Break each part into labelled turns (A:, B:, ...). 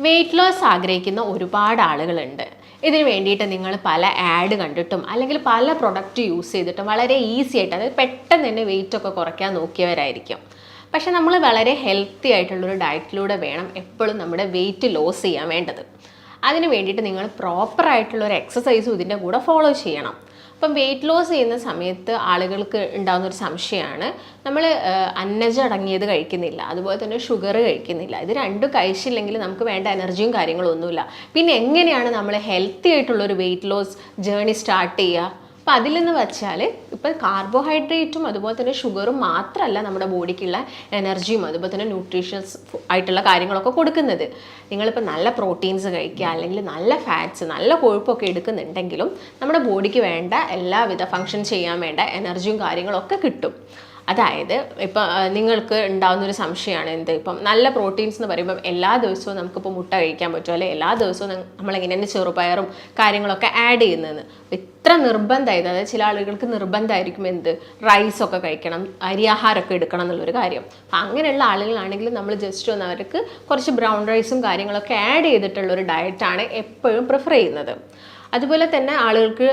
A: Weight loss ആഗ്രഹിക്കുന്ന ഒരുപാട് ആളുകളുണ്ട്. ഇതിന് വേണ്ടിയിട്ട് നിങ്ങൾ പല ആഡ് കണ്ടിട്ടും അല്ലെങ്കിൽ പല പ്രൊഡക്റ്റ് യൂസ് ചെയ്തിട്ടും വളരെ ഈസി ആയിട്ട്, അതായത് പെട്ടെന്ന് തന്നെ വെയിറ്റൊക്കെ കുറയ്ക്കാൻ നോക്കിയവരായിരിക്കും. പക്ഷെ നമ്മൾ വളരെ ഹെൽത്തി ആയിട്ടുള്ളൊരു ഡയറ്റിലൂടെ വേണം എപ്പോഴും നമ്മുടെ വെയിറ്റ് ലോസ് ചെയ്യാൻ വേണ്ടത്. അതിന് വേണ്ടിയിട്ട് നിങ്ങൾ പ്രോപ്പറായിട്ടുള്ളൊരു എക്സസൈസും ഇതിൻ്റെ കൂടെ ഫോളോ ചെയ്യണം. അപ്പം വെയിറ്റ് ലോസ് ചെയ്യുന്ന സമയത്ത് ആളുകൾക്ക് ഉണ്ടാകുന്നൊരു സംശയമാണ്, നമ്മൾ അന്നജം അടങ്ങിയത് കഴിക്കുന്നില്ല, അതുപോലെ തന്നെ ഷുഗർ കഴിക്കുന്നില്ല, ഇത് രണ്ടും കഴിച്ചില്ലെങ്കിൽ നമുക്ക് വേണ്ട എനർജിയും കാര്യങ്ങളും ഒന്നുമില്ല, പിന്നെ എങ്ങനെയാണ് നമ്മൾ ഹെൽത്തി ആയിട്ടുള്ളൊരു വെയിറ്റ് ലോസ് ജേർണി സ്റ്റാർട്ട് ചെയ്യുക? അപ്പോൾ അതിലെന്ന് വെച്ചാൽ ഇപ്പം കാർബോഹൈഡ്രേറ്റും അതുപോലെ തന്നെ ഷുഗറും മാത്രമല്ല നമ്മുടെ ബോഡിക്കുള്ള എനർജിയും അതുപോലെ തന്നെ ന്യൂട്രീഷ്യസ് ആയിട്ടുള്ള കാര്യങ്ങളൊക്കെ കൊടുക്കുന്നത്. നിങ്ങളിപ്പോൾ നല്ല പ്രോട്ടീൻസ് കഴിക്കുക അല്ലെങ്കിൽ നല്ല ഫാറ്റ്സ്, നല്ല കൊഴുപ്പൊക്കെ എടുക്കുന്നുണ്ടെങ്കിലും നമ്മുടെ ബോഡിക്ക് വേണ്ട എല്ലാവിധ ഫങ്ഷൻ ചെയ്യാൻ വേണ്ട എനർജിയും കാര്യങ്ങളൊക്കെ കിട്ടും. അതായത് ഇപ്പം നിങ്ങൾക്ക് ഉണ്ടാകുന്നൊരു സംശയമാണ്, ഇപ്പം നല്ല പ്രോട്ടീൻസ് എന്ന് പറയുമ്പം എല്ലാ ദിവസവും നമുക്കിപ്പോൾ മുട്ട കഴിക്കാൻ പറ്റുമോ, അല്ലെങ്കിൽ എല്ലാ ദിവസവും നമ്മളെങ്ങനെയാണ് ചെറുപയറും കാര്യങ്ങളൊക്കെ ആഡ് ചെയ്യുന്നതെന്ന്. ഇത്ര നിർബന്ധമായത്, അതായത് ചില ആളുകൾക്ക് നിർബന്ധമായിരിക്കും റൈസൊക്കെ കഴിക്കണം, അരിയാഹാരമൊക്കെ എടുക്കണം എന്നുള്ളൊരു കാര്യം. അപ്പം അങ്ങനെയുള്ള ആളുകളാണെങ്കിൽ നമ്മൾ ജസ്റ്റ് ഒന്ന് അവർക്ക് കുറച്ച് ബ്രൗൺ റൈസും കാര്യങ്ങളൊക്കെ ആഡ് ചെയ്തിട്ടുള്ളൊരു ഡയറ്റാണ് എപ്പോഴും പ്രിഫർ ചെയ്യുന്നത്. അതുപോലെ തന്നെ ആളുകൾക്ക്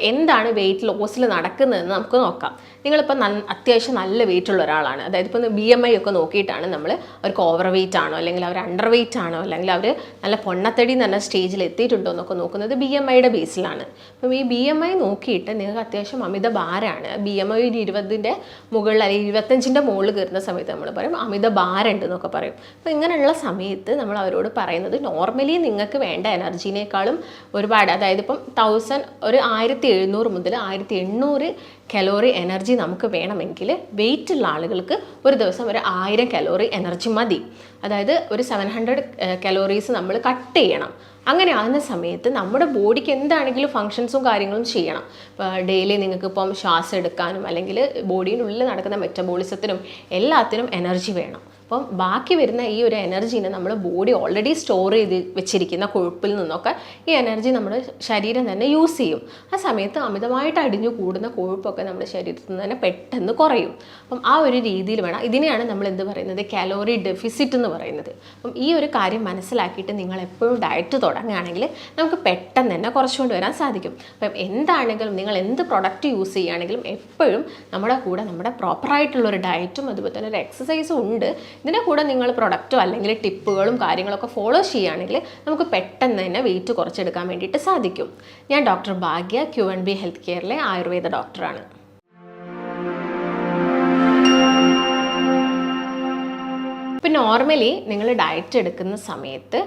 A: എന്താണ് വെയിറ്റ് ലോസിൽ നടക്കുന്നതെന്ന് നമുക്ക് നോക്കാം. നിങ്ങളിപ്പോൾ അത്യാവശ്യം നല്ല വെയിറ്റ് ഉള്ള ഒരാളാണ്, അതായത് ഇപ്പോൾ BMI ഒക്കെ നോക്കിയിട്ടാണ് നമ്മൾ അവർക്ക് ഓവർ വെയിറ്റ് ആണോ അല്ലെങ്കിൽ അവർ അണ്ടർ വെയിറ്റ് ആണോ അല്ലെങ്കിൽ അവർ നല്ല പൊണ്ണത്തടി എന്ന് പറഞ്ഞ സ്റ്റേജിൽ എത്തിയിട്ടുണ്ടോ എന്നൊക്കെ നോക്കുന്നത് BMIയുടെ ബേസിലാണ്. അപ്പം ഈ BMI നോക്കിയിട്ട് നിങ്ങൾക്ക് അത്യാവശ്യം അമിത ഭാരമാണ്, BMI 20ൻ്റെ മുകളിൽ അല്ലെങ്കിൽ 25ൻ്റെ മുകളിൽ കയറുന്ന സമയത്ത് നമ്മൾ പറയും അമിത ഭാരമുണ്ട് എന്നൊക്കെ പറയും. അപ്പോൾ ഇങ്ങനെയുള്ള സമയത്ത് നമ്മൾ അവരോട് പറയുന്നത്, നോർമലി നിങ്ങൾക്ക് വേണ്ട എനർജീനേക്കാളും ഒരുപാട്, അതായത് ഇപ്പം 1700 മുതൽ 1800 കലോറി എനർജി നമുക്ക് വേണമെങ്കിൽ വെയിറ്റ് ഉള്ള ആളുകൾക്ക് ഒരു ദിവസം ഒരു 1000 കലോറി എനർജി മതി. അതായത് ഒരു 700 കലോറീസ് നമ്മൾ കട്ട് ചെയ്യണം. അങ്ങനെ ആകുന്ന സമയത്ത് നമ്മുടെ ബോഡിക്ക് എന്താണെങ്കിലും ഫങ്ഷൻസും കാര്യങ്ങളും ചെയ്യണം. ഇപ്പോൾ ഡെയിലി നിങ്ങൾക്കിപ്പം ശ്വാസം എടുക്കാനും അല്ലെങ്കിൽ ബോഡിയിനുള്ളിൽ നടക്കുന്ന മെറ്റബോളിസത്തിനും എല്ലാത്തിനും എനർജി വേണം. അപ്പം ബാക്കി വരുന്ന ഈ ഒരു എനർജീനെ നമ്മൾ ബോഡി ഓൾറെഡി സ്റ്റോർ ചെയ്ത് വെച്ചിരിക്കുന്ന കൊഴുപ്പിൽ നിന്നൊക്കെ ഈ എനർജി നമ്മുടെ ശരീരം തന്നെ യൂസ് ചെയ്യും. ആ സമയത്ത് അമിതമായിട്ട് അടിഞ്ഞു കൂടുന്ന കൊഴുപ്പൊക്കെ നമ്മുടെ ശരീരത്തിൽ നിന്ന് തന്നെ പെട്ടെന്ന് കുറയും. അപ്പം ആ ഒരു രീതിയിൽ വേണം, ഇതിനെയാണ് നമ്മൾ എന്ത് പറയുന്നത്, കാലോറി ഡെഫിസിറ്റ് എന്ന് പറയുന്നത്. അപ്പം ഈ ഒരു കാര്യം മനസ്സിലാക്കിയിട്ട് നിങ്ങൾ എപ്പോഴും ഡയറ്റ് തുടങ്ങുകയാണെങ്കിൽ നമുക്ക് പെട്ടെന്ന് തന്നെ കുറച്ചുകൊണ്ട് വരാൻ സാധിക്കും. അപ്പം എന്താണെങ്കിലും നിങ്ങൾ എന്ത് പ്രൊഡക്റ്റ് യൂസ് ചെയ്യുകയാണെങ്കിലും എപ്പോഴും നമ്മുടെ കൂടെ നമ്മുടെ പ്രോപ്പറായിട്ടുള്ളൊരു ഡയറ്റും അതുപോലെ തന്നെ ഒരു എക്സസൈസും ഉണ്ട്. ഇതിൻ്റെ കൂടെ നിങ്ങൾ പ്രൊഡക്റ്റോ അല്ലെങ്കിൽ ടിപ്പുകളും കാര്യങ്ങളൊക്കെ ഫോളോ ചെയ്യുകയാണെങ്കിൽ നമുക്ക് പെട്ടെന്ന് തന്നെ വെയിറ്റ് കുറച്ചെടുക്കാൻ വേണ്ടിയിട്ട് സാധിക്കും. ഞാൻ ഡോക്ടർ ഭാഗ്യ, Q&B ഹെൽത്ത് കെയറിലെ ആയുർവേദ ഡോക്ടറാണ്. ഇപ്പം നോർമലി നിങ്ങൾ ഡയറ്റ് എടുക്കുന്ന സമയത്ത്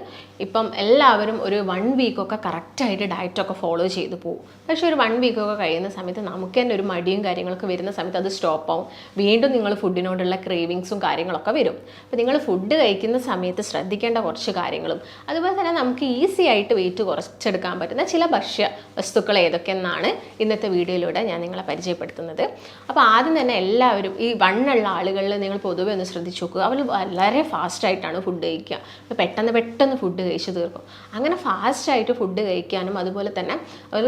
A: ഇപ്പം എല്ലാവരും ഒരു 1 വീക്കൊക്കെ കറക്റ്റായിട്ട് ഡയറ്റൊക്കെ ഫോളോ ചെയ്ത് പോകും. പക്ഷേ ഒരു 1 വീക്കൊക്കെ കഴിയുന്ന സമയത്ത് നമുക്ക് തന്നെ ഒരു മടിയും കാര്യങ്ങളൊക്കെ വരുന്ന സമയത്ത് അത് സ്റ്റോപ്പ് ആവും. വീണ്ടും നിങ്ങൾ ഫുഡിനോടുള്ള ക്രേവിങ്സും കാര്യങ്ങളൊക്കെ വരും. അപ്പോൾ നിങ്ങൾ ഫുഡ് കഴിക്കുന്ന സമയത്ത് ശ്രദ്ധിക്കേണ്ട കുറച്ച് കാര്യങ്ങളും അതുപോലെ തന്നെ നമുക്ക് ഈസി ആയിട്ട് വെയിറ്റ് കുറച്ചെടുക്കാൻ പറ്റുന്ന ചില ഭക്ഷ്യ വസ്തുക്കൾ ഏതൊക്കെയെന്നാണ് ഇന്നത്തെ വീഡിയോയിലൂടെ ഞാൻ നിങ്ങളെ പരിചയപ്പെടുത്തുന്നത്. അപ്പോൾ ആദ്യം തന്നെ എല്ലാവരും ഈ വണ്ണുള്ള ആളുകളിൽ നിങ്ങൾ പൊതുവെ ഒന്ന് ശ്രദ്ധിച്ച് നോക്കുക. അവർ വളരെ ഫാസ്റ്റായിട്ടാണ് ഫുഡ് കഴിക്കുക. പെട്ടെന്ന് ഫുഡ് കഴിച്ച് തീർക്കും. അങ്ങനെ ഫാസ്റ്റായിട്ട് ഫുഡ് കഴിക്കാനും അതുപോലെ തന്നെ അവർ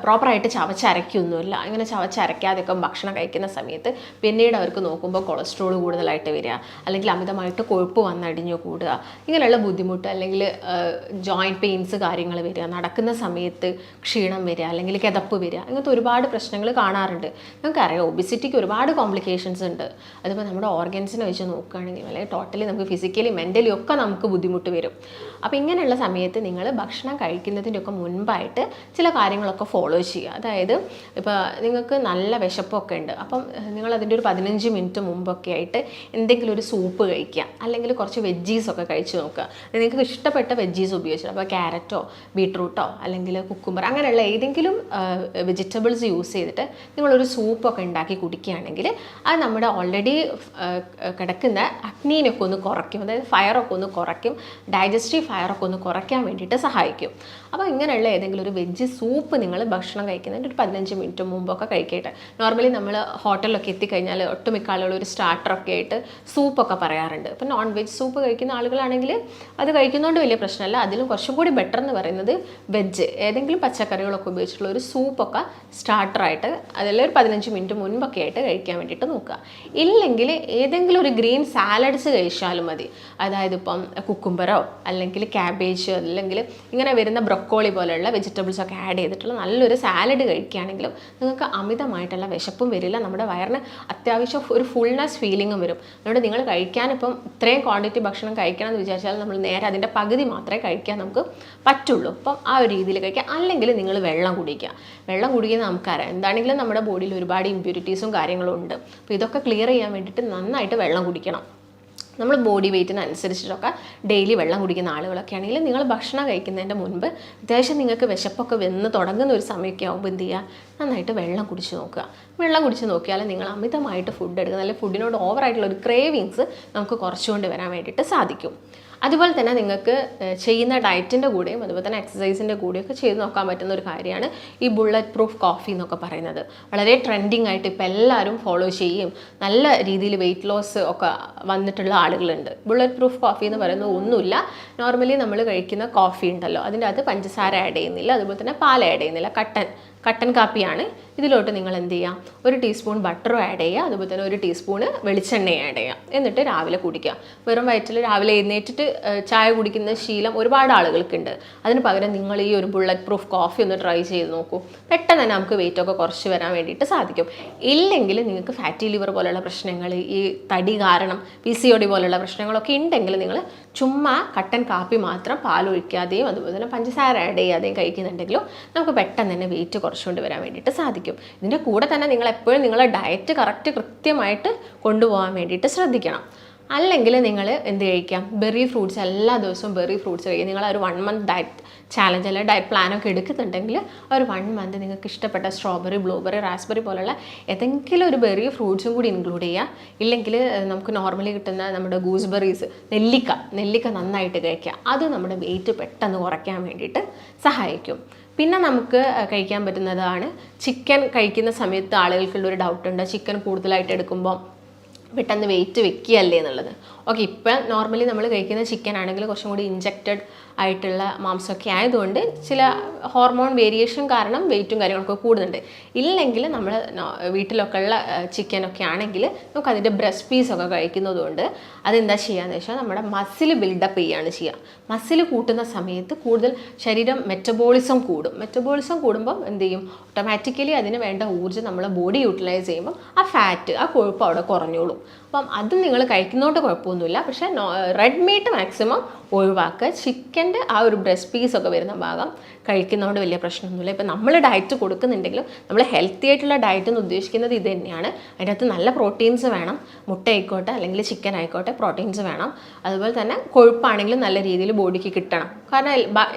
A: പ്രോപ്പറായിട്ട് ചവച്ചരയ്ക്കൊന്നുമില്ല. ഇങ്ങനെ ചവച്ചരയ്ക്കാതെയൊക്കെ ഭക്ഷണം കഴിക്കുന്ന സമയത്ത് പിന്നീട് അവർക്ക് നോക്കുമ്പോൾ കൊളസ്ട്രോൾ കൂടുതലായിട്ട് വരിക, അല്ലെങ്കിൽ അമിതമായിട്ട് കൊഴുപ്പ് വന്നടിഞ്ഞു കൂടുക, ഇങ്ങനെയുള്ള ബുദ്ധിമുട്ട്, അല്ലെങ്കിൽ ജോയിൻറ്റ് പെയിൻസ് കാര്യങ്ങൾ വരിക, നടക്കുന്ന സമയത്ത് ക്ഷീണം വരിക, അല്ലെങ്കിൽ കിതപ്പ് വരിക, അങ്ങനത്തെ ഒരുപാട് പ്രശ്നങ്ങൾ കാണാറുണ്ട്. നമുക്കറിയാം ഒബിസിറ്റിക്ക് ഒരുപാട് കോംപ്ലിക്കേഷൻസ് ഉണ്ട്. അതിപ്പോൾ നമ്മുടെ ഓർഗൻസിനെ വെച്ച് നോക്കുകയാണെങ്കിൽ അല്ലെങ്കിൽ ടോട്ടലി നമുക്ക് ഫിസിക്കലി മെൻ്റലി ഒക്കെ നമുക്ക് ബുദ്ധിമുട്ട് വരും. അപ്പോൾ ഇങ്ങനെയുള്ള സമയത്ത് നിങ്ങൾ ഭക്ഷണം കഴിക്കുന്നതിൻ്റെ ഒക്കെ മുൻപായിട്ട് ചില കാര്യങ്ങളൊക്കെ ഫോളോ ചെയ്യുക. അതായത് ഇപ്പോൾ നിങ്ങൾക്ക് നല്ല വിശപ്പൊക്കെ ഉണ്ട്, അപ്പം നിങ്ങളതിൻ്റെ ഒരു 15 മിനിറ്റ് മുമ്പൊക്കെ ആയിട്ട് എന്തെങ്കിലും ഒരു സൂപ്പ് കഴിക്കുക, അല്ലെങ്കിൽ കുറച്ച് വെജീസൊക്കെ കഴിച്ച് നോക്കുക. നിങ്ങൾക്ക് ഇഷ്ടപ്പെട്ട വെജീസ് ഉപയോഗിച്ചിട്ട്, അപ്പോൾ ക്യാരറ്റോ ബീട്രൂട്ടോ അല്ലെങ്കിൽ കുക്കുംബർ അങ്ങനെയുള്ള ഏതെങ്കിലും വെജിറ്റബിൾസ് യൂസ് ചെയ്തിട്ട് നിങ്ങളൊരു സൂപ്പൊക്കെ ഉണ്ടാക്കി കുടിക്കുകയാണെങ്കിൽ അത് നമ്മുടെ ഓൾറെഡി കിടക്കുന്ന അഗ്നീനൊക്കെ ഒന്ന് കുറയ്ക്കും, അതായത് ഫയറൊക്കെ ഒന്ന് കുറയ്ക്കും, ഡൈജസ്റ്റീവ് ഫയറൊക്കെ ഒന്ന് കുറയ്ക്കാൻ വേണ്ടിയിട്ട് സഹായിക്കും. അപ്പോൾ ഇങ്ങനെയുള്ള ഏതെങ്കിലും ഒരു വെജ് സൂപ്പ് നിങ്ങൾ ഭക്ഷണം കഴിക്കുന്നതിൻ്റെ ഒരു 15 മിനിറ്റ് മുമ്പൊക്കെ കഴിക്കട്ടെ. നോർമലി നമ്മൾ ഹോട്ടലിലൊക്കെ എത്തിക്കഴിഞ്ഞാൽ ഒട്ടുമിക്ക ആളുകൾ ഒരു സ്റ്റാർട്ടറൊക്കെ ആയിട്ട് സൂപ്പൊക്കെ പറയാറുണ്ട്. ഇപ്പോൾ നോൺ വെജ് സൂപ്പ് കഴിക്കുന്ന ആളുകളാണെങ്കിൽ അത് കഴിക്കുന്നതുകൊണ്ട് വലിയ പ്രശ്നമല്ല. അതിലും കുറച്ചും കൂടി ബെറ്റർ എന്ന് പറയുന്നത് വെജ് ഏതെങ്കിലും പച്ചക്കറികളൊക്കെ ഉപയോഗിച്ചിട്ടുള്ള ഒരു സൂപ്പൊക്കെ സ്റ്റാർട്ടറായിട്ട് അതിൽ ഒരു 15 മിനിറ്റ് മുൻപൊക്കെ ആയിട്ട് കഴിക്കാൻ വേണ്ടിയിട്ട് നോക്കുക. ഇല്ലെങ്കിൽ ഏതെങ്കിലും ഒരു ഗ്രീൻ സാലഡ്സ് കഴിച്ചാലും കൊടുത്താലും മതി. അതായത് ഇപ്പം കുക്കുംബറോ അല്ലെങ്കിൽ ക്യാബേജ് അല്ലെങ്കിൽ ഇങ്ങനെ വരുന്ന ബ്രൊക്കോളി പോലെയുള്ള വെജിറ്റബിൾസ് ഒക്കെ ആഡ് ചെയ്തിട്ടുള്ള നല്ലൊരു സാലഡ് കഴിക്കുകയാണെങ്കിലും നിങ്ങൾക്ക് അമിതമായിട്ടുള്ള വിശപ്പും വരില്ല. നമ്മുടെ വയറിന് അത്യാവശ്യം ഒരു ഫുൾനെസ് ഫീലിങ്ങും വരും. അതുകൊണ്ട് നിങ്ങൾ കഴിക്കാനിപ്പം ഇത്രയും ക്വാണ്ടിറ്റി ഭക്ഷണം കഴിക്കണം എന്ന് വിചാരിച്ചാൽ നമ്മൾ നേരെ അതിൻ്റെ പകുതി മാത്രമേ കഴിക്കാൻ നമുക്ക് പറ്റുള്ളൂ. അപ്പം ആ ഒരു രീതിയിൽ കഴിക്കുക. അല്ലെങ്കിൽ നിങ്ങൾ വെള്ളം കുടിക്കുക. വെള്ളം കുടിക്കുന്നത് നമുക്കറിയാം, എന്താണെങ്കിലും നമ്മുടെ ബോഡിയിൽ ഒരുപാട് ഇമ്പ്യൂരിറ്റീസും കാര്യങ്ങളും ഉണ്ട്. അപ്പോൾ ഇതൊക്കെ ക്ലിയർ ചെയ്യാൻ വേണ്ടിയിട്ട് നന്നായിട്ട് വെള്ളം കുടിക്കണം. നമ്മൾ ബോഡി വെയ്റ്റിനനുസരിച്ചിട്ടൊക്കെ ഡെയിലി വെള്ളം കുടിക്കുന്ന ആളുകളൊക്കെ ആണെങ്കിൽ നിങ്ങൾ ഭക്ഷണം കഴിക്കുന്നതിൻ്റെ മുൻപ് അത്യാവശ്യം നിങ്ങൾക്ക് വിശപ്പൊക്കെ വന്ന് തുടങ്ങുന്ന ഒരു സമയമൊക്കെ ആകുമ്പോൾ എന്ത് ചെയ്യുക, നന്നായിട്ട് വെള്ളം കുടിച്ച് നോക്കുക. വെള്ളം കുടിച്ച് നോക്കിയാൽ നിങ്ങൾ അമിതമായിട്ട് ഫുഡ് എടുക്കുക, അല്ലെങ്കിൽ ഫുഡിനോട് ഓവറായിട്ടുള്ള ഒരു ക്രേവിങ്സ് നമുക്ക് കുറച്ചുകൊണ്ട് വരാൻ വേണ്ടിയിട്ട് സാധിക്കും. അതുപോലെ തന്നെ നിങ്ങൾക്ക് ചെയ്യുന്ന ഡയറ്റിൻ്റെ കൂടെയും അതുപോലെ തന്നെ എക്സസൈസിൻ്റെ കൂടെയൊക്കെ ചെയ്ത് നോക്കാൻ പറ്റുന്ന ഒരു കാര്യമാണ് ഈ ബുള്ളറ്റ് പ്രൂഫ് കോഫി എന്നൊക്കെ പറയുന്നത്. വളരെ ട്രെൻഡിങ് ആയിട്ട് ഇപ്പോൾ എല്ലാവരും ഫോളോ ചെയ്യും, നല്ല രീതിയിൽ വെയിറ്റ് ലോസ് ഒക്കെ വന്നിട്ടുള്ള ആളുകളുണ്ട്. ബുള്ളറ്റ് പ്രൂഫ് കോഫി എന്ന് പറയുന്നത് ഒന്നുമില്ല, നോർമലി നമ്മൾ കഴിക്കുന്ന കോഫി ഉണ്ടല്ലോ അതിൻ്റെ അകത്ത് പഞ്ചസാര ആഡ് ചെയ്യുന്നില്ല, അതുപോലെ തന്നെ പാൽ ആഡ് ചെയ്യുന്നില്ല, കട്ടൻ കാപ്പിയാണ്. ഇതിലോട്ട് നിങ്ങൾ എന്ത് ചെയ്യുക, ഒരു ടീസ്പൂൺ ബട്ടറും ആഡ് ചെയ്യുക, അതുപോലെ തന്നെ ഒരു ടീസ്പൂണ് വെളിച്ചെണ്ണയും ആഡ് ചെയ്യുക. എന്നിട്ട് രാവിലെ കുടിക്കുക. വെറും വയറ്റിൽ രാവിലെ എഴുന്നേറ്റിട്ട് ചായ കുടിക്കുന്ന ശീലം ഒരുപാട് ആളുകൾക്കുണ്ട്. അതിന് പകരം നിങ്ങൾ ഈ ഒരു ബുള്ളറ്റ് പ്രൂഫ് കോഫി ഒന്ന് ട്രൈ ചെയ്ത് നോക്കൂ. പെട്ടെന്ന് തന്നെ നമുക്ക് വെയിറ്റൊക്കെ കുറച്ച് വരാൻ വേണ്ടിയിട്ട് സാധിക്കും. ഇല്ലെങ്കിൽ നിങ്ങൾക്ക് ഫാറ്റി ലിവർ പോലുള്ള പ്രശ്നങ്ങൾ, ഈ തടി കാരണം PCOD പോലുള്ള പ്രശ്നങ്ങളൊക്കെ ഉണ്ടെങ്കിൽ നിങ്ങൾ ചുമ്മാ കട്ടൻ കാപ്പി മാത്രം പാലൊഴിക്കാതെയും അതുപോലെ തന്നെ പഞ്ചസാര ആഡ് ചെയ്യാതെയും കഴിക്കുന്നുണ്ടെങ്കിലും നമുക്ക് പെട്ടെന്ന് തന്നെ വെയിറ്റ് കുറച്ചുകൊണ്ട് വരാൻ വേണ്ടിയിട്ട് സാധിക്കും. ഇതിൻ്റെ കൂടെ തന്നെ നിങ്ങൾ എപ്പോഴും നിങ്ങളെ ഡയറ്റ് കൃത്യമായിട്ട് കൊണ്ടുപോകാൻ വേണ്ടിയിട്ട് ശ്രദ്ധിക്കണം. അല്ലെങ്കിൽ നിങ്ങൾ എന്ത് കഴിക്കാം, ബെറി ഫ്രൂട്ട്സ് എല്ലാ ദിവസവും ബെറി ഫ്രൂട്ട്സ് കഴിക്കുക. നിങ്ങൾ ഒരു 1 month ഡയറ്റ് ചാലഞ്ച് അല്ലെങ്കിൽ ഡയറ്റ് പ്ലാനൊക്കെ എടുക്കുന്നുണ്ടെങ്കിൽ ഒരു 1 month നിങ്ങൾക്ക് ഇഷ്ടപ്പെട്ട സ്ട്രോബെറി, ബ്ലൂബെറി, റാസ്ബെറി പോലുള്ള ഏതെങ്കിലും ഒരു ബെറി ഫ്രൂട്ട്സും കൂടി ഇൻക്ലൂഡ് ചെയ്യുക. ഇല്ലെങ്കിൽ നമുക്ക് നോർമലി കിട്ടുന്ന നമ്മുടെ ഗൂസ്ബെറീസ്, നെല്ലിക്ക നന്നായിട്ട് കഴിക്കുക. അത് നമ്മുടെ വെയിറ്റ് പെട്ടെന്ന് കുറയ്ക്കാൻ വേണ്ടിയിട്ട് സഹായിക്കും. പിന്നെ നമുക്ക് കഴിക്കാൻ പറ്റുന്നതാണ് ചിക്കൻ. കഴിക്കുന്ന സമയത്ത് ആളുകൾക്കുള്ളൊരു ഡൗട്ടുണ്ട്, ചിക്കൻ കൂടുതലായിട്ട് എടുക്കുമ്പോൾ പെട്ടെന്ന് വെയിറ്റ് വെക്കുകയല്ലേ എന്നുള്ളത്. ഓക്കെ, ഇപ്പം നോർമലി നമ്മൾ കഴിക്കുന്ന ചിക്കൻ ആണെങ്കിൽ കുറച്ചും കൂടി ഇഞ്ചക്റ്റഡ് ആയിട്ടുള്ള മാംസമൊക്കെ ആയതുകൊണ്ട് ചില ഹോർമോൺ വേരിയേഷൻ കാരണം വെയിറ്റും കാര്യങ്ങളൊക്കെ കൂടുന്നുണ്ട്. ഇല്ലെങ്കിൽ നമ്മൾ വീട്ടിലൊക്കെ ഉള്ള ചിക്കനൊക്കെ ആണെങ്കിൽ നമുക്ക് അതിൻ്റെ ബ്രസ്റ്റ് പീസൊക്കെ കഴിക്കുന്നതുകൊണ്ട് അതെന്താ ചെയ്യുകയെന്ന് വെച്ചാൽ നമ്മുടെ മസിൽ ബിൽഡപ്പ് ചെയ്യുകയാണ് ചെയ്യുക. മസിൽ കൂട്ടുന്ന സമയത്ത് കൂടുതൽ ശരീരം മെറ്റബോളിസം കൂടുമ്പം എന്ത് ചെയ്യും, ഓട്ടോമാറ്റിക്കലി അതിന് വേണ്ട ഊർജ്ജം നമ്മളെ ബോഡി യൂട്ടിലൈസ് ചെയ്യുമ്പം ആ ഫാറ്റ്, ആ കൊഴുപ്പ് അവിടെ കുറഞ്ഞോളും. അപ്പം അത് നിങ്ങൾ കഴിക്കുന്നതുകൊണ്ട് കുഴപ്പമൊന്നുമില്ല. പക്ഷേ റെഡ് മീറ്റ് മാക്സിമം ഒഴിവാക്കുക. ചിക്കൻ്റെ ആ ഒരു ബ്രസ്റ്റ് പീസൊക്കെ വരുന്ന ഭാഗം കഴിക്കുന്നതുകൊണ്ട് വലിയ പ്രശ്നമൊന്നുമില്ല. ഇപ്പം നമ്മൾ ഡയറ്റ് കൊടുക്കുന്നുണ്ടെങ്കിലും നമ്മൾ ഹെൽത്തി ആയിട്ടുള്ള ഡയറ്റ് എന്ന് ഉദ്ദേശിക്കുന്നത് ഇത് തന്നെയാണ്. അതിനകത്ത് നല്ല പ്രോട്ടീൻസ് വേണം. മുട്ട ആയിക്കോട്ടെ അല്ലെങ്കിൽ ചിക്കൻ ആയിക്കോട്ടെ പ്രോട്ടീൻസ് വേണം. അതുപോലെ തന്നെ കൊഴുപ്പാണെങ്കിലും നല്ല രീതിയിൽ ബോഡിക്ക് കിട്ടണം. കാരണം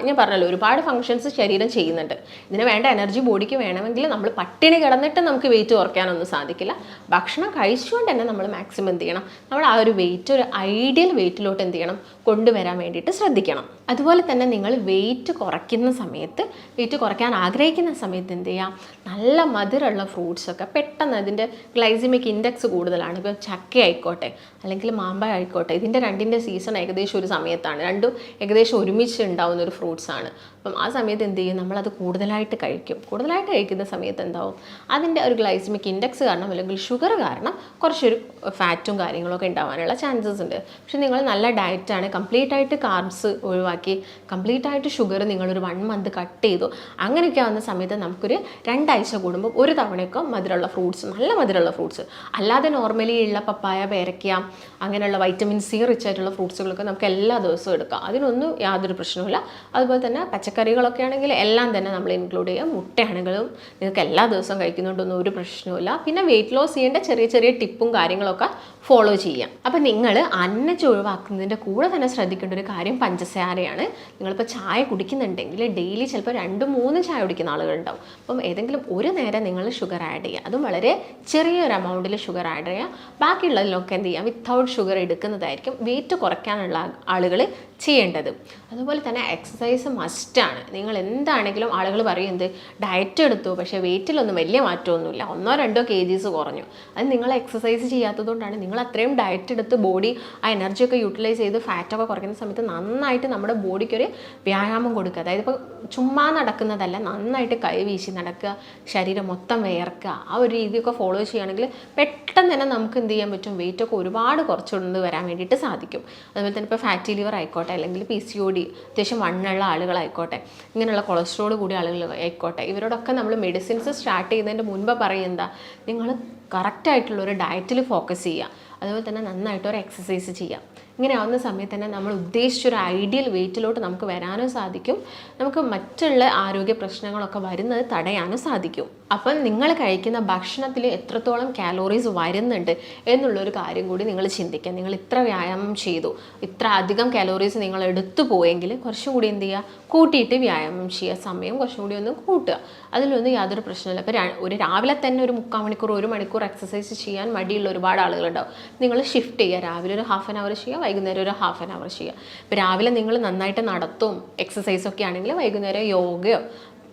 A: ഞാൻ പറഞ്ഞല്ലോ, ഒരുപാട് ഫങ്ഷൻസ് ശരീരം ചെയ്യുന്നുണ്ട്. ഇതിന് വേണ്ട എനർജി ബോഡിക്ക് വേണമെങ്കിൽ നമ്മൾ പട്ടിണി കിടന്നിട്ട് നമുക്ക് വെയിറ്റ് കുറയ്ക്കാനൊന്നും സാധിക്കില്ല. ഭക്ഷണം കഴിച്ചുകൊണ്ട് തന്നെ നമ്മൾ മാക്സിമം എന്ത് ചെയ്യണം, നമ്മൾ ആ ഒരു വെയിറ്റ് ഒരു ഐഡിയൽ വെയിറ്റിലോട്ട് എന്ത് ചെയ്യണം, കൊണ്ടുവരാൻ വേണ്ടിയിട്ട് ശ്രദ്ധിക്കണം. അതുപോലെ തന്നെ നിങ്ങൾ വെയിറ്റ് കുറയ്ക്കുന്ന സമയത്ത്, വെയിറ്റ് കുറയ്ക്കാൻ ആഗ്രഹിക്കുന്ന സമയത്ത് എന്ത് ചെയ്യാം, നല്ല മധുരമുള്ള ഫ്രൂട്ട്സൊക്കെ പെട്ടെന്ന് അതിൻ്റെ ഗ്ലൈസിമിക് ഇൻഡെക്സ് കൂടുതലാണ്. ഇപ്പോൾ ചക്ക ആയിക്കോട്ടെ അല്ലെങ്കിൽ മാമ്പഴം ആയിക്കോട്ടെ, ഇതിൻ്റെ രണ്ടിൻ്റെ സീസൺ ഏകദേശം ഒരു സമയത്താണ്. രണ്ടും ഏകദേശം ഒരുമിച്ച് ഉണ്ടാവുന്ന ഒരു ഫ്രൂട്ട്സാണ്. അപ്പം ആ സമയത്ത് എന്ത് ചെയ്യും, നമ്മളത് കൂടുതലായിട്ട് കഴിക്കും. കൂടുതലായിട്ട് കഴിക്കുന്ന സമയത്ത് എന്താവും, അതിൻ്റെ ഒരു ഗ്ലൈസിമിക് ഇൻഡെക്സ് കാരണം അല്ലെങ്കിൽ ഷുഗർ കാരണം കുറച്ചൊരു ഫാറ്റും കാര്യങ്ങളൊക്കെ ഉണ്ടാവാനുള്ള ചാൻസസ് ഉണ്ട്. പക്ഷെ നിങ്ങൾ നല്ല ഡയറ്റാണ്, കംപ്ലീറ്റ് ആയിട്ട് കാർബ്സ് ഒഴിവാക്കി കംപ്ലീറ്റ് ആയിട്ട് ഷുഗർ നിങ്ങളൊരു 1 month കട്ട് ചെയ്തു, അങ്ങനെയൊക്കെ ആവുന്ന സമയത്ത് നമുക്കൊരു 2 ആഴ്ച കൂടുമ്പോൾ ഒരു തവണയൊക്കെ മധുരമുള്ള ഫ്രൂട്ട്സ്, നല്ല മധുരമുള്ള ഫ്രൂട്ട്സ്, അല്ലാതെ നോർമലി ഉള്ള പപ്പായ, പേരയ്ക്ക അങ്ങനെയുള്ള വൈറ്റമിൻ സി റിച്ച് ആയിട്ടുള്ള ഫ്രൂട്ട്സുകളൊക്കെ നമുക്ക് എല്ലാ ദിവസവും എടുക്കാം. അതിനൊന്നും യാതൊരു പ്രശ്നവുമില്ല. അതുപോലെ തന്നെ പച്ചക്കറികളൊക്കെ ആണെങ്കിൽ എല്ലാം തന്നെ നമ്മൾ ഇൻക്ലൂഡ് ചെയ്യുക. മുട്ടയാണെങ്കിലും നിങ്ങൾക്ക് എല്ലാ ദിവസവും കഴിക്കുന്നതുകൊണ്ടൊന്നും ഒരു പ്രശ്നവുമില്ല. പിന്നെ വെയിറ്റ് ലോസ് ചെയ്യേണ്ട ചെറിയ ചെറിയ ടിപ്പും കാര്യങ്ങളൊക്കെ ഫോളോ ചെയ്യാം. അപ്പം നിങ്ങൾ അന്നച്ച് ഒഴിവാക്കുന്നതിൻ്റെ കൂടെ തന്നെ ശ്രദ്ധിക്കേണ്ട ഒരു കാര്യം പഞ്ചസാരയാണ്. നിങ്ങളിപ്പോൾ ചായ കുടിക്കുന്നുണ്ടെങ്കിൽ ഡെയിലി ചിലപ്പോൾ 2-3 ചായ കുടിക്കുന്ന ആളുകളുണ്ടാവും. അപ്പം ഏതെങ്കിലും ഒരു നേരം നിങ്ങൾ ഷുഗർ ആഡ് ചെയ്യുക. അതും വളരെ ചെറിയൊരു എമൗണ്ടിൽ ഷുഗർ ആഡ് ചെയ്യുക. ബാക്കിയുള്ളതിലൊക്കെ എന്ത് ചെയ്യുക, വിത്തൗട്ട് ഷുഗർ എടുക്കുന്നതായിരിക്കും വെയിറ്റ് കുറയ്ക്കാനുള്ള ആളുകൾ ചെയ്യേണ്ടത്. അതുപോലെ തന്നെ എക്സസൈസ് മസ്റ്റാണ്. നിങ്ങൾ എന്താണെങ്കിലും ആളുകൾ പറയുന്നത് ഡയറ്റ് എടുത്തു പക്ഷേ വെയിറ്റിലൊന്നും വലിയ മാറ്റമൊന്നുമില്ല, 1-2 kgs കുറഞ്ഞു. അത് നിങ്ങൾ എക്സസൈസ് ചെയ്യാത്തതുകൊണ്ടാണ്. നിങ്ങൾ അത്രയും ഡയറ്റ് എടുത്ത് ബോഡി ആ എനർജിയൊക്കെ യൂട്ടിലൈസ് ചെയ്ത് ഫാറ്റൊക്കെ കുറയ്ക്കുന്ന സമയത്ത് നന്നായിട്ട് നമ്മുടെ ബോഡിക്കൊരു വ്യായാമം കൊടുക്കുക. അതായത് ഇപ്പോൾ ചുമ്മാ നടക്കുന്നതല്ല, നന്നായിട്ട് കൈ വീശി നടക്കുക, ശരീരം മൊത്തം വിയർക്കുക, ആ ഒരു രീതിയൊക്കെ ഫോളോ ചെയ്യുകയാണെങ്കിൽ പെട്ടെന്ന് തന്നെ നമുക്ക് എന്ത് ചെയ്യാൻ പറ്റും, വെയിറ്റൊക്കെ ഒരുപാട് കുറച്ചുകൊണ്ട് വരാൻ വേണ്ടിയിട്ട് സാധിക്കും. അതുപോലെ തന്നെ ഇപ്പോൾ ഫാറ്റി ലിവർ ആയിക്കോട്ടെ, അല്ലെങ്കിൽ PCOD, അത്യാവശ്യം വണ്ണുള്ള ആളുകളായിക്കോട്ടെ, ഇങ്ങനെയുള്ള കൊളസ്ട്രോൾ കൂടിയ ആളുകൾ ആയിക്കോട്ടെ, ഇവരോടൊക്കെ നമ്മൾ മെഡിസിൻസ് സ്റ്റാർട്ട് ചെയ്യുന്നതിൻ്റെ മുൻപ് പറയുന്നത് നിങ്ങൾ കറക്റ്റായിട്ടുള്ള ഒരു ഡയറ്റിൽ ഫോക്കസ് ചെയ്യുക, അതുപോലെ തന്നെ നന്നായിട്ടൊരു എക്സസൈസ് ചെയ്യാം. ഇങ്ങനെ ആവുന്ന സമയത്ത് തന്നെ നമ്മൾ ഉദ്ദേശിച്ചൊരു ഐഡിയൽ വെയിറ്റിലോട്ട് നമുക്ക് വരാനും സാധിക്കും, നമുക്ക് മറ്റുള്ള ആരോഗ്യ പ്രശ്നങ്ങളൊക്കെ വരുന്നത് തടയാനും സാധിക്കും. അപ്പം നിങ്ങൾ കഴിക്കുന്ന ഭക്ഷണത്തിൽ എത്രത്തോളം കാലോറീസ് വരുന്നുണ്ട് എന്നുള്ളൊരു കാര്യം കൂടി നിങ്ങൾ ചിന്തിക്കുക. നിങ്ങൾ ഇത്ര വ്യായാമം ചെയ്തു, ഇത്ര അധികം കാലോറീസ് നിങ്ങൾ എടുത്തു പോയെങ്കിൽ കുറച്ചും കൂടി എന്ത് ചെയ്യുക, കൂട്ടിയിട്ട് വ്യായാമം ചെയ്യുക, സമയം കുറച്ചും കൂടി ഒന്ന് കൂട്ടുക, അതിലൊന്നും യാതൊരു പ്രശ്നമില്ല. ഇപ്പോൾ ഒരു രാവിലെ തന്നെ ഒരു 3/4 മണിക്കൂർ 1 മണിക്കൂർ എക്സസൈസ് ചെയ്യാൻ മടിയുള്ള ഒരുപാട് ആളുകളുണ്ടാവും. നിങ്ങൾ ഷിഫ്റ്റ് ചെയ്യുക, രാവിലെ ഒരു ½ അവർ ചെയ്യുക, വൈകുന്നേരം ഒരു ½ അവർ ചെയ്യുക. ഇപ്പോൾ രാവിലെ നിങ്ങൾ നന്നായിട്ട് നടത്തും എക്സസൈസൊക്കെ ആണെങ്കിൽ വൈകുന്നേരം യോഗയോ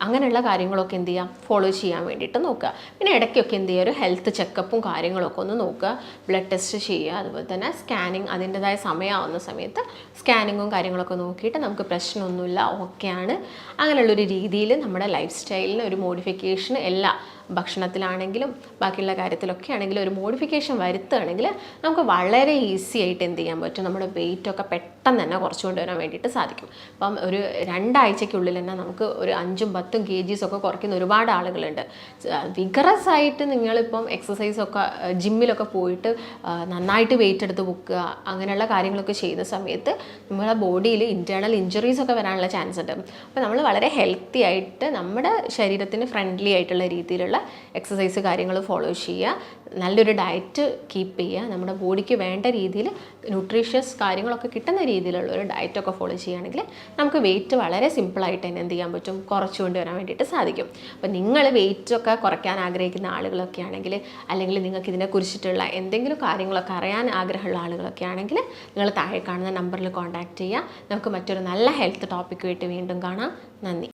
A: അങ്ങനെയുള്ള കാര്യങ്ങളൊക്കെ എന്ത് ചെയ്യാം, ഫോളോ ചെയ്യാൻ വേണ്ടിയിട്ട് നോക്കുക. പിന്നെ ഇടയ്ക്കൊക്കെ എന്ത് ചെയ്യുക, ഒരു ഹെൽത്ത് ചെക്കപ്പും കാര്യങ്ങളൊക്കെ ഒന്ന് നോക്കുക, ബ്ലഡ് ടെസ്റ്റ് ചെയ്യുക, അതുപോലെ തന്നെ സ്കാനിങ് അതിൻ്റെതായ സമയമാവുന്ന സമയത്ത് സ്കാനിങ്ങും കാര്യങ്ങളൊക്കെ നോക്കിയിട്ട് നമുക്ക് പ്രശ്നമൊന്നുമില്ല, ഓക്കെയാണ്, അങ്ങനെയുള്ളൊരു രീതിയിൽ നമ്മുടെ ലൈഫ് സ്റ്റൈലിന് ഒരു മോഡിഫിക്കേഷൻ എല്ലാ ഭക്ഷണത്തിലാണെങ്കിലും ബാക്കിയുള്ള കാര്യത്തിലൊക്കെ ആണെങ്കിലും ഒരു മോഡിഫിക്കേഷൻ വരുത്തുകയാണെങ്കിൽ നമുക്ക് വളരെ ഈസി ആയിട്ട് എന്ത് ചെയ്യാൻ പറ്റും, നമ്മുടെ വെയിറ്റൊക്കെ പെട്ടെന്ന് തന്നെ കുറച്ച് കൊണ്ടുവരാൻ വേണ്ടിയിട്ട് സാധിക്കും. അപ്പം ഒരു 2 ആഴ്ചയ്ക്കുള്ളിൽ തന്നെ നമുക്ക് ഒരു 5ഉം 10ഉം kgs ഒക്കെ കുറയ്ക്കുന്ന ഒരുപാട് ആളുകളുണ്ട്. വിഗറസ് ആയിട്ട് നിങ്ങളിപ്പം എക്സസൈസൊക്കെ ജിമ്മിലൊക്കെ പോയിട്ട് നന്നായിട്ട് വെയിറ്റ് എടുത്ത് പൊക്കുക അങ്ങനെയുള്ള കാര്യങ്ങളൊക്കെ ചെയ്യുന്ന സമയത്ത് നമ്മുടെ ബോഡിയിൽ ഇൻറ്റേർണൽ ഇഞ്ചുറീസൊക്കെ വരാനുള്ള ചാൻസ് ഉണ്ട്. അപ്പോൾ നമ്മൾ വളരെ ഹെൽത്തി ആയിട്ട് നമ്മുടെ ശരീരത്തിന് ഫ്രണ്ട്ലി ആയിട്ടുള്ള രീതിയിലുള്ള എക്സസൈസ് കാര്യങ്ങൾ ഫോളോ ചെയ്യുക, നല്ലൊരു ഡയറ്റ് കീപ്പ് ചെയ്യുക, നമ്മുടെ ബോഡിക്ക് വേണ്ട രീതിയിൽ ന്യൂട്രീഷ്യസ് കാര്യങ്ങളൊക്കെ കിട്ടുന്ന രീതിയിലുള്ള ഒരു ഡയറ്റൊക്കെ ഫോളോ ചെയ്യുകയാണെങ്കിൽ നമുക്ക് വെയിറ്റ് വളരെ സിമ്പിളായിട്ട് തന്നെ എന്ത് ചെയ്യാൻ പറ്റും, കുറച്ചു കൊണ്ടുവരാൻ വേണ്ടിയിട്ട് സാധിക്കും. അപ്പോൾ നിങ്ങൾ വെയിറ്റൊക്കെ കുറയ്ക്കാൻ ആഗ്രഹിക്കുന്ന ആളുകളൊക്കെ ആണെങ്കിൽ, അല്ലെങ്കിൽ നിങ്ങൾക്ക് ഇതിനെക്കുറിച്ചിട്ടുള്ള എന്തെങ്കിലും കാര്യങ്ങളൊക്കെ അറിയാൻ ആഗ്രഹമുള്ള ആളുകളൊക്കെ ആണെങ്കിൽ നിങ്ങൾ താഴെ കാണുന്ന നമ്പറിൽ കോൺടാക്റ്റ് ചെയ്യുക. നമുക്ക് മറ്റൊരു നല്ല ഹെൽത്ത് ടോപ്പിക്കുമായിട്ട് വീണ്ടും കാണാം. നന്ദി.